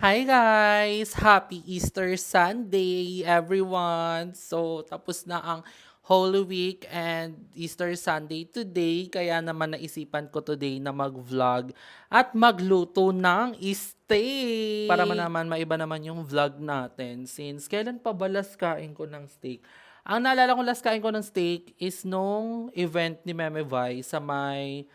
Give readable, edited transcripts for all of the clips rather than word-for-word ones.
Hi guys! Happy Easter Sunday everyone! So tapos na ang Holy Week and Easter Sunday today kaya naman naisipan ko today na mag-vlog at magluto ng steak. Para naman maiba naman yung vlog natin since kailan pa ba last kain ko ng steak? Ang naalala ko last kain ko ng steak is nung event ni Meme Vi sa may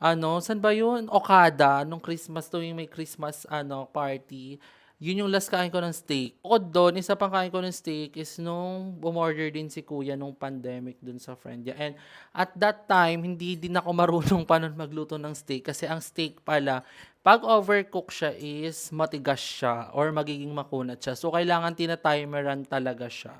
saan ba yun? Okada, nung Christmas, tuwing may Christmas, party. Yun yung last kain ko ng steak. Bukod doon, isa pang kain ko ng steak is nung umorder din si kuya nung pandemic dun sa friend niya. And at that time, hindi din ako marunong pa nun magluto ng steak kasi ang steak pala, pag overcook siya is matigas siya or magiging makunat siya. So, kailangan tinatimeran talaga siya.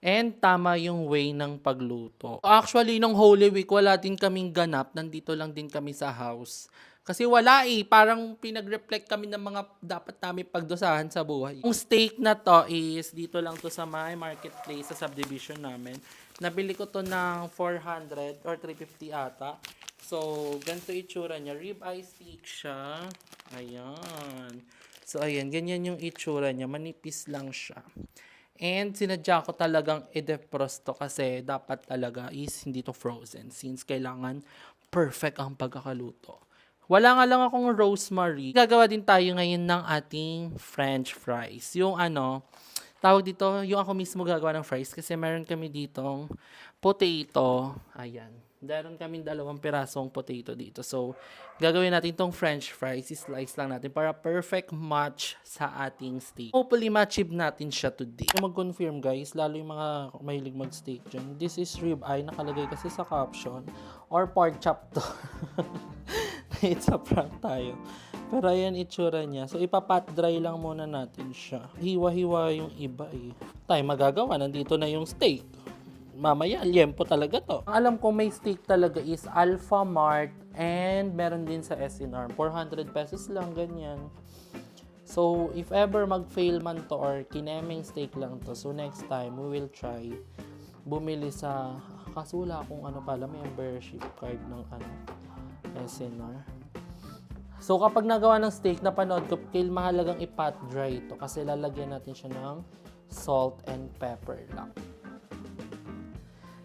And tama yung way ng pagluto. Actually, nung Holy Week, wala din kaming ganap. Nandito lang din kami sa house. Kasi wala eh. Parang pinag-reflect kami ng mga dapat namin pagdusahan sa buhay. Yung steak na to is dito lang to sa my marketplace sa subdivision namin. Nabili ko to ng 400 or 350 ata. So, ganito itsura niya. Rib eye steak siya. Ayan. So, ayan. Ganyan yung itsura niya. Manipis lang siya. And sinadya ko talagang i-defrost to kasi dapat talaga is hindi to frozen since kailangan perfect ang pagkakaluto. Wala nga lang akong rosemary. Gagawa din tayo ngayon ng ating French fries. Yung tawag dito, yung ako mismo gagawa ng fries kasi meron kami ditong potato. Ayan. Meron kaming 2 pirasong potato dito. So, gagawin natin tong French fries. Slice lang natin para perfect match sa ating steak. Hopefully, ma-achieve natin siya today. Mag-confirm guys, lalo yung mga mahilig mag-steak dyan. This is rib eye, nakalagay kasi sa caption. Or pork chop to. It's a prank tayo. Pero ayan itsura niya. So, ipapat dry lang muna natin siya. Hiwa-hiwa yung iba eh. Tayo magagawa, nandito na yung steak. Mamaya, liempo talaga to. Ang alam ko may steak talaga is Alpha Mart and meron din sa SNR. 400 pesos lang, ganyan. So, if ever mag-fail man to or kineming steak lang to, so next time, we will try bumili sa, kaso wala akong pala, membership card ng SNR. So, kapag nagawa ng steak, napanood ko, mahalagang i-pat dry ito kasi lalagyan natin siya ng salt and pepper lang.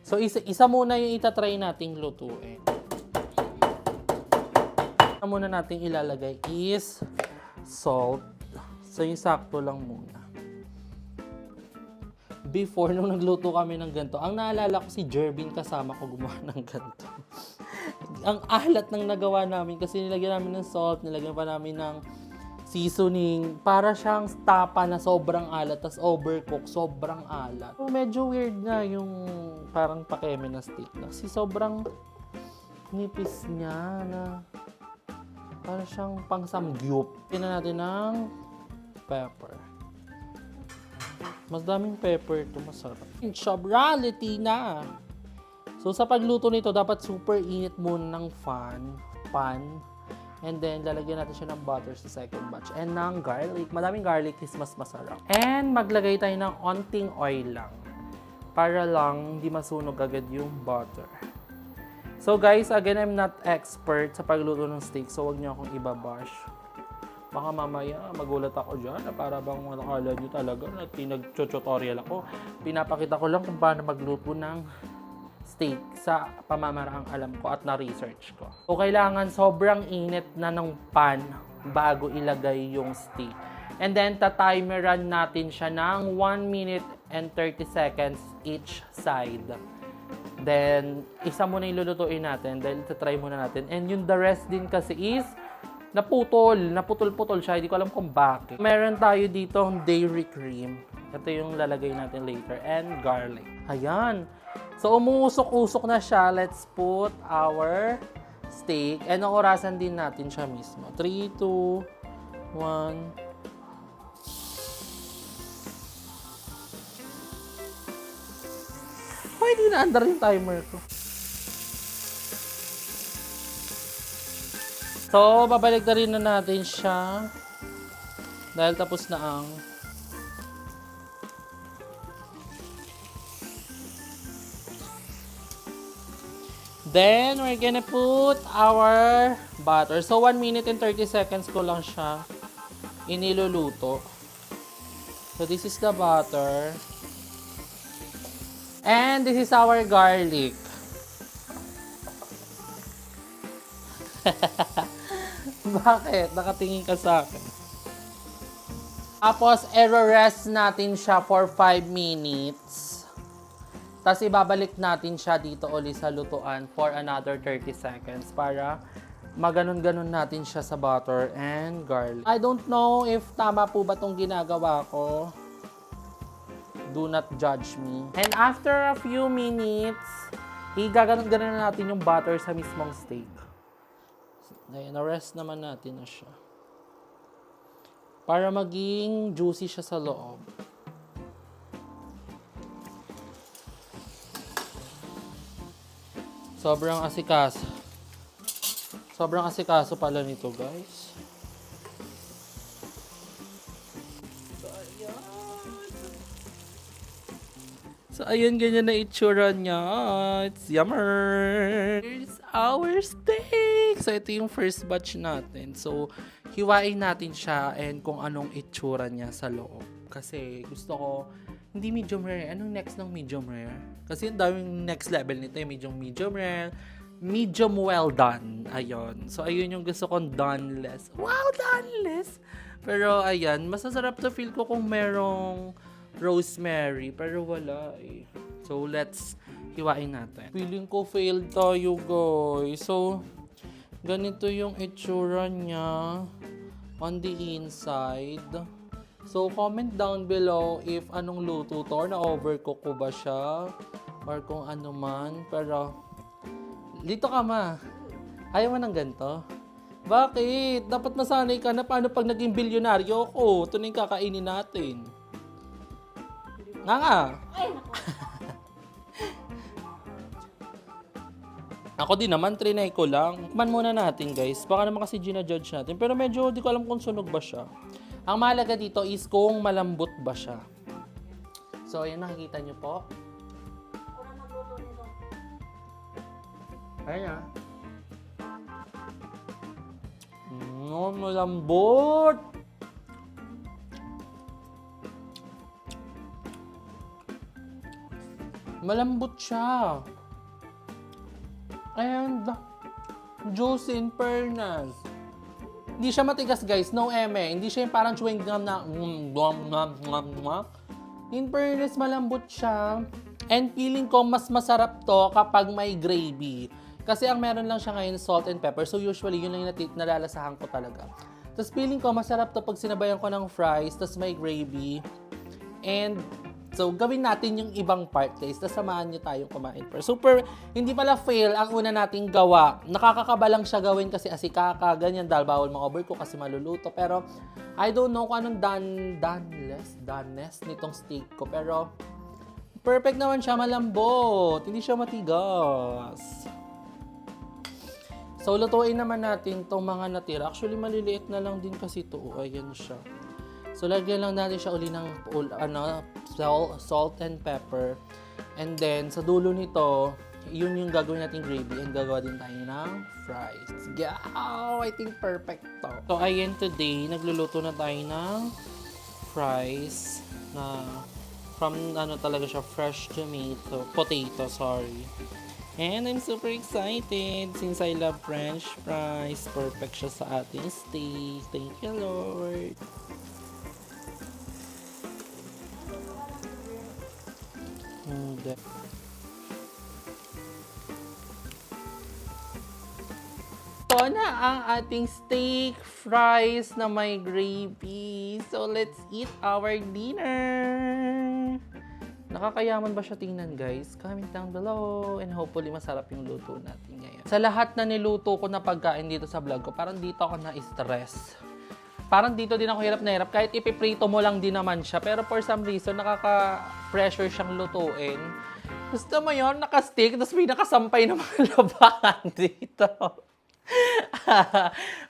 So, isa muna yung itatry nating lutuin. Isa muna nating ilalagay is salt. So, yung sakto lang muna. Before, nung nagluto kami ng ganito, ang naalala ko si Jervin kasama ko gumawa ng ganito. Ang alat ng nagawa namin kasi nilagyan namin ng salt, nilagyan pa namin ng seasoning. Para siyang tapa na sobrang alat, tas overcook, sobrang alat. So, medyo weird na yung parang pakeme na steak. Kasi sobrang nipis niya na para siyang pang samgyup. Tingnan natin ng pepper. Mas daming pepper ito, masarap. Sobrality na! So, sa pagluto nito, dapat super init muna ng pan. And then, lalagyan natin siya ng butter sa second batch. And ng garlic. Madaming garlic is mas masarap. And maglagay tayo ng onting oil lang. Para lang hindi masunog agad yung butter. So guys, again, I'm not expert sa pagluto ng steak. So, wag niyo akong ibabash. Baka mamaya magulat ako dyan na para bang akala nyo talaga na pinag-tutorial ako. Pinapakita ko lang kung paano magluto ng steak sa pamamaraang alam ko at na-research ko. So, kailangan sobrang init na ng pan bago ilagay yung steak. And then, tatimeran natin siya ng 1 minute and 30 seconds each side. Then, isa muna yung lulutuin natin dahil try muna natin. And yung the rest din kasi is naputol-putol siya. Hindi ko alam kung bakit. Meron tayo dito dairy cream. Ito yung lalagay natin later. And garlic. Ayan. So, umuusok-usok na siya. Let's put our steak. And ang orasan din natin siya mismo. 3, 2, 1. Hindi na andar yung timer ko. So, babalik na rin na natin siya. Dahil tapos na ang then, we're gonna put our butter. So, 1 minute and 30 seconds ko lang siya iniluluto. So this is the butter. And this is our garlic. Bakit? Nakatingin ka sa akin. Tapos, rest natin siya for 5 minutes. Tapos, ibabalik natin siya dito ulit sa lutuan for another 30 seconds para maganon-ganon natin siya sa butter and garlic. I don't know if tama po ba itong ginagawa ko. Do not judge me. And after a few minutes, igaganon-ganon na natin yung butter sa mismong steak. Ngayon, na-rest naman natin na siya. Para maging juicy siya sa loob. Sobrang asikaso. Sobrang asikaso pala nito, guys. So, ayan, ganyan na itsura niya. It's yummer! Here's our steak! So, ito yung first batch natin. So, hiwain natin siya and kung anong itsura niya sa loob. Kasi gusto ko, hindi medium rare. Anong next ng medium rare? Kasi yung daming next level nito, yung medium rare, medium well done. Ayun. So, ayun yung gusto kong doneless. Wow, doneless! Pero, ayan, masasarap to feel ko kung merong rosemary. Pero wala eh. So, let's hiwain natin. Feeling ko failed tayo, guys. So, ganito yung itsura niya on the inside. So, comment down below if anong luto to or na-overcook ko ba siya or kung ano man. Pero, dito ka ma. Ayaw mo ng ganito? Bakit? Dapat masanay ka na paano pag naging bilyonaryo ko. Ito na yung kakainin natin. Nga. Ako din naman, trinay ko lang. Man muna natin guys. Baka naman kasi gina-judge natin. Pero medyo di ko alam kung sunog ba siya. Ang mahalaga dito is kung malambot ba siya. So, ayan, nakikita nyo po. Ayan. Malambot! Malambot siya. And juicy in fairness. Hindi siya matigas guys, no eme. Hindi siya yung parang chewing gum na in fairness, malambot siya. And feeling ko mas masarap to kapag may gravy. Kasi ang meron lang siya ngayon salt and pepper. So usually yun lang yung nalalasahan ko talaga. Tapos feeling ko masarap to pag sinabayan ko ng fries, tapos may gravy. And so, gawin natin yung ibang part, guys. Tapos samahan nyo tayong kumain. Super, hindi pala fail ang una nating gawa. Nakakakaba lang siya gawin kasi asikaka, ganyan. Dahil bawal ma-overcook kasi maluluto. Pero, I don't know kung anong doneness nitong steak ko. Pero, perfect naman siya, malambot. Hindi siya matigas. So, lutuin naman natin itong mga natira. Actually, maliliit na lang din kasi ito. Ayan siya. So, lagyan lang natin siya uli ng salt and pepper. And then, sa dulo nito, yun yung gagawin natin gravy. And gagawa din tayo ng fries. Yeah! I think perfect to. So, ayan today, nagluluto na tayo ng fries na from talaga siya, fresh potato, sorry. And I'm super excited since I love French fries. Perfect siya sa ating steak. Thank you, Lord. Ito na ang ating steak fries na may gravy. So, let's eat our dinner. Nakakayaman ba siya tingnan, guys? Comment down below and hopefully masarap yung luto natin ngayon. Sa lahat na niluto ko na pagkain dito sa vlog ko, parang dito ako na-stress. Parang dito din ako hirap na hirap. Kahit ipiprito mo lang din naman siya. Pero for some reason, nakaka-pressure siyang lutuin. Gusto mo yun? Naka-stick, tapos may nakasampay na mga labahan dito.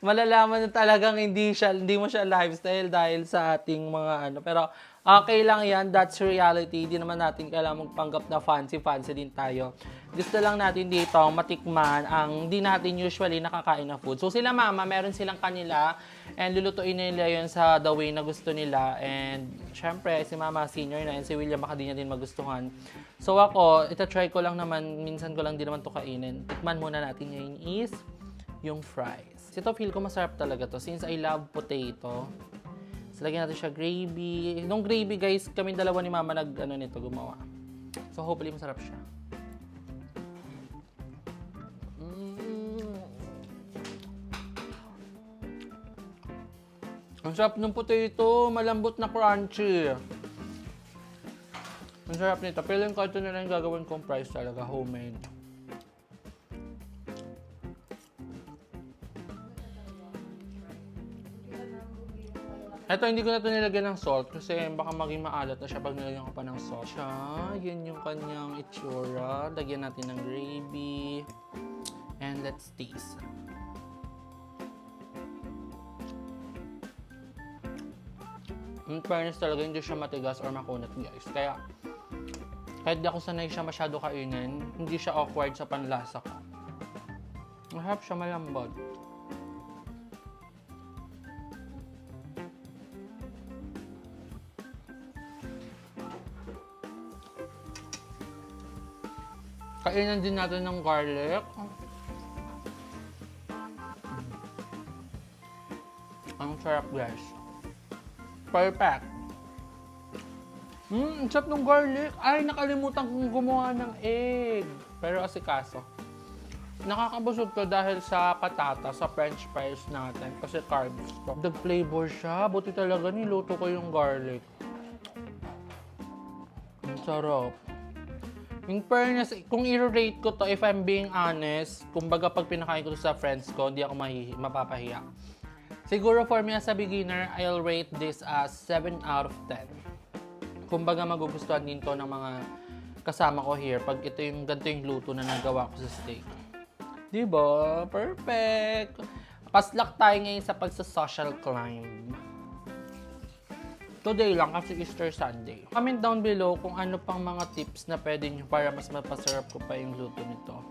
Malalaman na talagang hindi mo siya lifestyle dahil sa ating mga ano. Pero okay lang yan, that's reality. Hindi naman natin kailangan magpanggap na fancy din tayo. Gusto lang natin dito matikman ang hindi natin usually nakakain na food. So sila mama, meron silang kanila and lulutuin nila yun sa the way na gusto nila. And syempre, si mama senior na and si William baka di niya din magustuhan. So ako, ita-try ko lang naman, minsan ko lang din naman to kainin. Tikman muna natin ngayon is yung fries. Ito feel ko masarap talaga to since I love potato. So, lagyan natin siya gravy. Nung gravy guys, kami dalawa ni mama nito gumawa. So hopefully masarap siya. Ang sarap ng potato, malambot na crunchy. Ang sarap nito. Feeling ko ito na lang gagawin kong fries talaga, homemade. Ito, hindi ko na ito nilagyan ng salt kasi baka maging maalat na siya pag nilagyan ko pa ng salt. Yan yung kanyang itsura. Lagyan natin ng gravy. And let's taste. In fairness talaga, hindi siya matigas or makunat guys. Kaya, kahit di ako sanay siya masyado kainin, hindi siya awkward sa panlasa ko. Masarap siya, malambot. Kainan din natin ng garlic. Ang sarap guys. Perfect. Ang sarap ng garlic. Ay, nakalimutan kong gumawa ng egg. Pero asikaso. Nakakabusog to dahil sa patata, sa french fries natin. Kasi carbs to. Dag flavor siya. Buti talaga niluto ko yung garlic. Ang sarap. In fairness, kung i-rate ko to, if I'm being honest, kumbaga pag pinakain ko to sa friends ko, hindi ako mapapahiya. Siguro for me as a beginner, I'll rate this as 7 out of 10. Kumbaga magugustuhan din to ng mga kasama ko here pag ito yung ganito yung luto na nagawa ko sa steak. Diba? Perfect! Paslak tayo ngayon sa pagsa-social climb. Today lang kasi Easter Sunday. Comment down below kung ano pang mga tips na pwede nyo para mas mapasarap ko pa yung luto nito.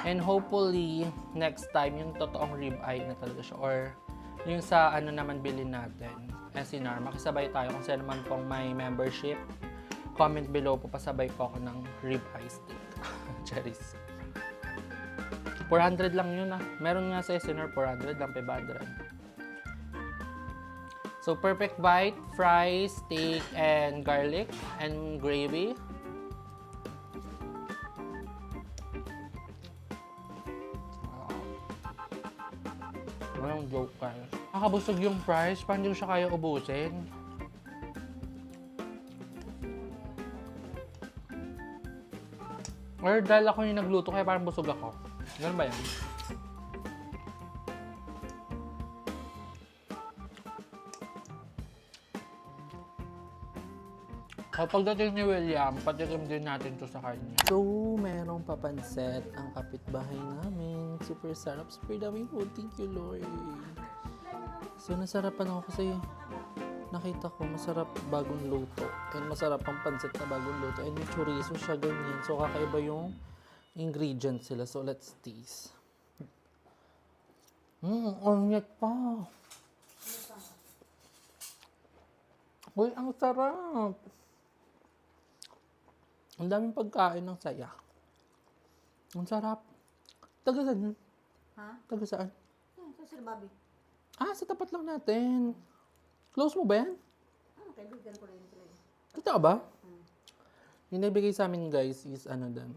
And hopefully, next time, yung totoong ribeye na talaga siya. Or yung sa ano naman bilhin natin. SNR, makisabay tayo kung saan naman pong may membership. Comment below po, pasabay po ako ng ribeye steak. Cherries. 400 lang yun ah. Meron nga sa SNR, 400 lang, 500. So, perfect bite, fries, steak, and garlic, and gravy. Walang joke guys. Nakakabusog yung fries, paano hindi ko siya kaya ubusin? Or dahil ako yung nagluto, kaya parang busog ako. Ganun ba yan? Pagdating ni William, patikim din natin to sa kanya. So, merong papanset ang kapitbahay namin. Super sarap, super daming food. Thank you, Lord. So, nasarapan ako kasi nakita ko masarap bagong luto. And masarap ang pansit na bagong luto. And yung chorizo siya ganyan. So, kakaiba yung ingredients sila. So, let's taste. Onyek pa. Uy, ang sarap. Ang daming pagkain ng saya. Ang sarap. Taga saan yun? Ha? Taga saan? Sa Sir Bobby. Ah, sa tapat lang natin. Close mo ba yan? Kaibigan ko rin sila. Totoo ba? Yung naibigay sa amin guys is ano din.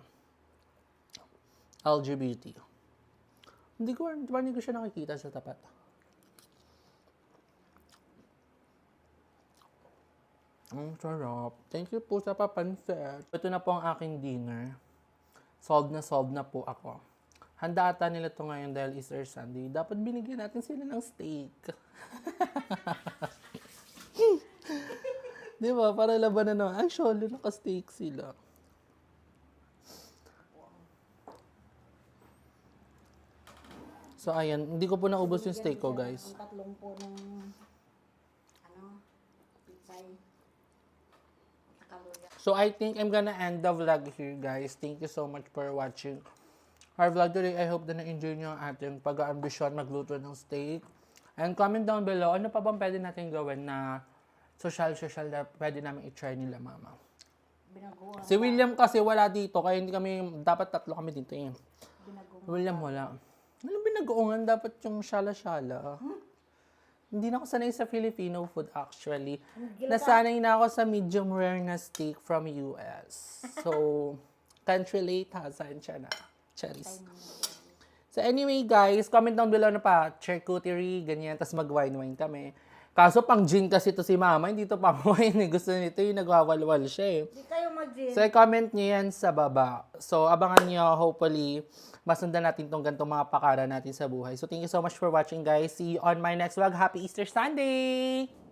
LGBT. Hindi ko siya nakikita sa tapat. Ang sarap. Thank you po sa papansit. Ito na po ang aking dinner. Solved na po ako. Handa ata nila to ngayon dahil Easter Sunday. Dapat binigyan natin sila ng steak. Di ba? Para laban na naman. Actually, naka-steak sila. So, ayan. Hindi ko po naubos yung steak ko, guys. Ang tatlong po ng pitsay. Kaluya. So, I think I'm gonna end the vlog here, guys. Thank you so much for watching our vlog today. I hope na na-enjoy nyo ang ating pag-aambisyon magluto ng steak. And comment down below, ano pa bang pwede natin gawin na social na pwede namin i-try nila, mama. Binaguan. Si William kasi wala dito, kaya hindi kami, dapat tatlo kami dito eh. Binaguan. William wala. Ano binagoongan? Dapat yung shala-shala. Hindi na ako sanay sa Filipino food actually. Nasanay na ako sa medium rare na steak from US. So, can't relate ha. Saan siya na? Charis. So anyway guys, comment down below na pa. Charcuterie, ganyan. Tapos mag-wine-wine kami. Kaso pang gin kasi to si mama. Hindi to pang wine. Gusto nito yung nagwawalwal siya eh. Di kayo mag-gin. So, comment nyo yan sa baba. So, abangan nyo, hopefully, masundan natin tong gantong mga pakara natin sa buhay. So, thank you so much for watching, guys. See you on my next vlog. Happy Easter Sunday!